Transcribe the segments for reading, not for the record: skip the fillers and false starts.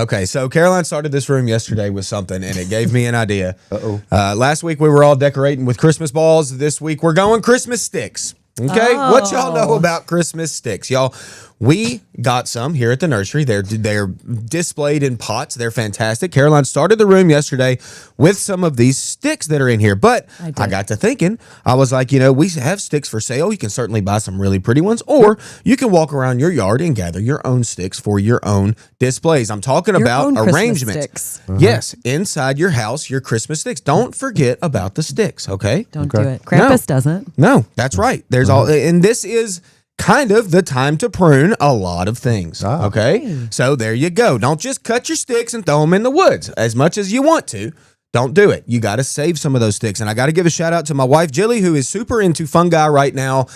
Okay, so Caroline started this room yesterday with something, and it gave me an idea. Uh-oh. Last week we were all decorating with Christmas balls. This week we're going Christmas sticks. Okay, what y'all know about Christmas sticks, y'all? We got some here at the nursery. They're displayed in pots. They're fantastic. Caroline started the room yesterday with some of these sticks that are in here. But I got to thinking, I was like, we have sticks for sale. You can certainly buy some really pretty ones, or you can walk around your yard and gather your own sticks for your own displays. I'm talking about arrangements. Yes, inside your house, your Christmas sticks. Don't forget about the sticks, okay? Don't do it. Krampus doesn't. No, that's right. There's and this is kind of the time to prune a lot of things. Okay. So there you go. Don't just cut your sticks and throw them in the woods as much as you want to. Don't do it. You got to save some of those sticks. And I got to give a shout out to my wife, Jilly, who is super into fungi right now.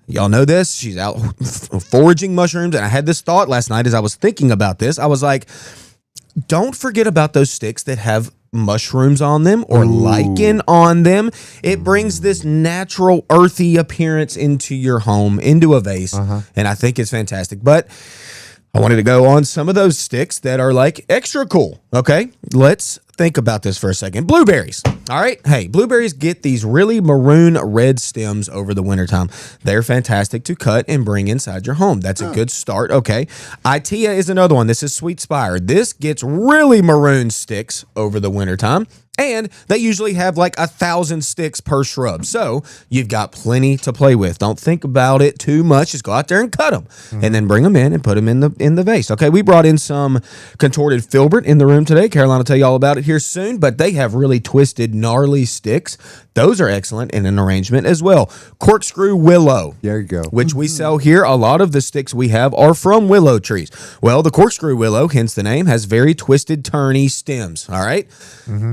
Y'all know this. She's out foraging mushrooms. And I had this thought last night as I was thinking about this. I was like, don't forget about those sticks that have mushrooms on them or lichen on them. It brings this natural earthy appearance into your home, into a vase, and I think it's fantastic. But I wanted to go on some of those sticks that are like extra cool. Okay, let's think about this for a second. Blueberries. All right. Hey, blueberries get these really maroon red stems over the wintertime. They're fantastic to cut and bring inside your home. That's a good start. Okay. Itea is another one. This is Sweet Spire. This gets really maroon sticks over the wintertime. And they usually have like 1,000 sticks per shrub. So you've got plenty to play with. Don't think about it too much. Just go out there and cut them and then bring them in and put them in the vase. Okay, we brought in some contorted filbert in the room today. Caroline will tell you all about it here soon, but they have really twisted, gnarly sticks. Those are excellent in an arrangement as well. Corkscrew willow. There you go. Which we sell here. A lot of the sticks we have are from willow trees. Well, the corkscrew willow, hence the name, has very twisted, turny stems. All right?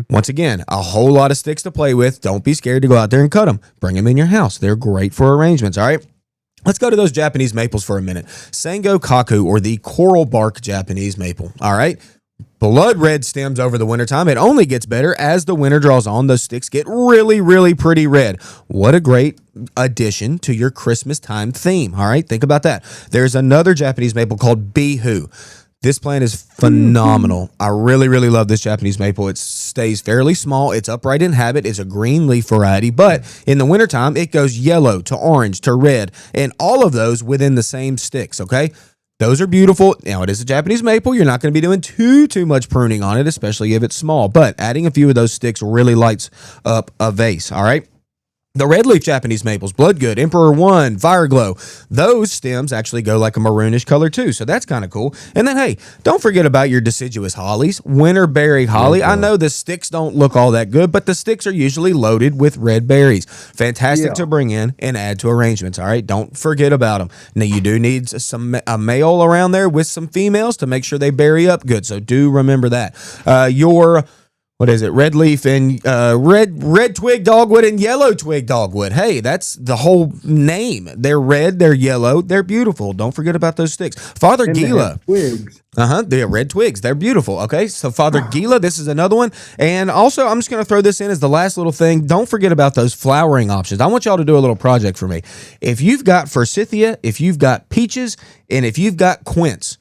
Once again, a whole lot of sticks to play with. Don't be scared to go out there and cut them. Bring them in your house. They're great for arrangements. All right? Let's go to those Japanese maples for a minute. Sango kaku, or the coral bark Japanese maple. All right? Blood red stems over the wintertime. It only gets better as the winter draws on. Those sticks get really, really pretty red. What a great addition to your Christmas time theme. All right, think about that. There's another Japanese maple called Bihu. This plant is phenomenal. I really, really love this Japanese maple. It stays fairly small. It's upright in habit. It's a green leaf variety, but in the wintertime, it goes yellow to orange to red, and all of those within the same sticks, okay? Those are beautiful. Now, it is a Japanese maple. You're not going to be doing too much pruning on it, especially if it's small. But adding a few of those sticks really lights up a vase, all right? The red leaf Japanese maples, Bloodgood, Emperor One, Fireglow, those stems actually go like a maroonish color too, so that's kind of cool. And then, hey, don't forget about your deciduous hollies, winterberry holly. I know the sticks don't look all that good, but the sticks are usually loaded with red berries. Fantastic to bring in and add to arrangements, all right? Don't forget about them. Now, you do need a male around there with some females to make sure they berry up good, so do remember that. What is it? Red leaf and red twig dogwood and yellow twig dogwood. Hey, that's the whole name. They're red, they're yellow, they're beautiful. Don't forget about those sticks. Father Gila. Twigs. They're red twigs. They're beautiful. Okay, so Father Gila, this is another one. And also, I'm just going to throw this in as the last little thing. Don't forget about those flowering options. I want y'all to do a little project for me. If you've got forsythia, if you've got peaches, and if you've got quince,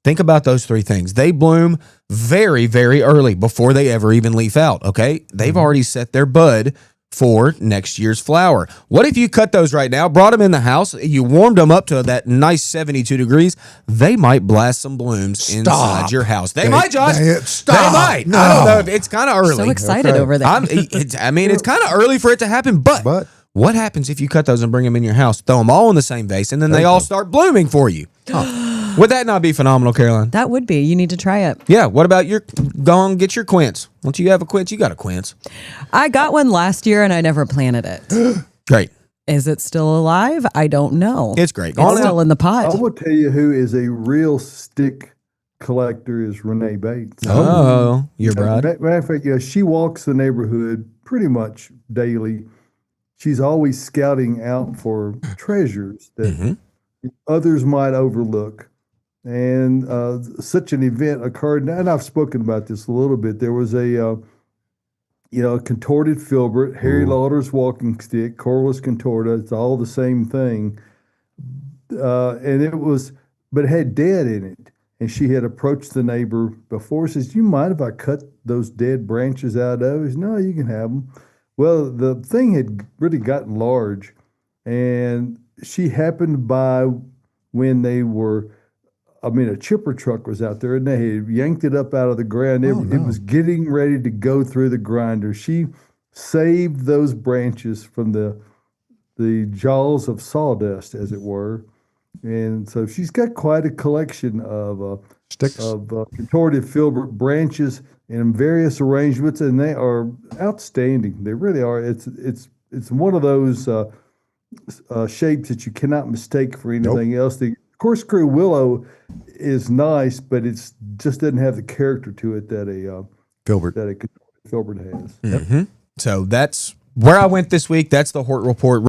think about those three things. They bloom very, very early before they ever even leaf out, okay? They've already set their bud for next year's flower. What if you cut those right now, brought them in the house, you warmed them up to that nice 72 degrees, they might blast some blooms inside your house. They might, Josh. Stop. They might. No. I don't know. It's kind of early. So excited over there. It's kind of early for it to happen, but what happens if you cut those and bring them in your house, throw them all in the same vase, and then they all start blooming for you? Would that not be phenomenal, Caroline? That would be. You need to try it. Yeah. What about go and get your quince? Once you have a quince, you got a quince. I got one last year and I never planted it. Great. Is it still alive? I don't know. It's great. It's still in the pot. I will tell you who is a real stick collector is Renee Bates. Oh, your bride. Matter of fact, she walks the neighborhood pretty much daily. She's always scouting out for treasures that others might overlook. And such an event occurred, and I've spoken about this a little bit. There was a contorted filbert, Harry Lauder's walking stick, Corvus contorta. It's all the same thing, but it had dead in it. and she had approached the neighbor before. Says, "Do you mind if I cut those dead branches out of it?" He said, "No, you can have them." Well, the thing had really gotten large, and she happened by when they were. I mean, a chipper truck was out there, and they had yanked it up out of the ground. It was getting ready to go through the grinder. She saved those branches from the jaws of sawdust, as it were. And so she's got quite a collection of Sticks. contorted filbert branches in various arrangements, and they are outstanding. They really are. It's one of those shapes that you cannot mistake for anything else. The corkscrew willow is nice, but it's just doesn't have the character to it that a Filbert. that a contorted filbert has. So that's where I went this week. That's the Hort Report.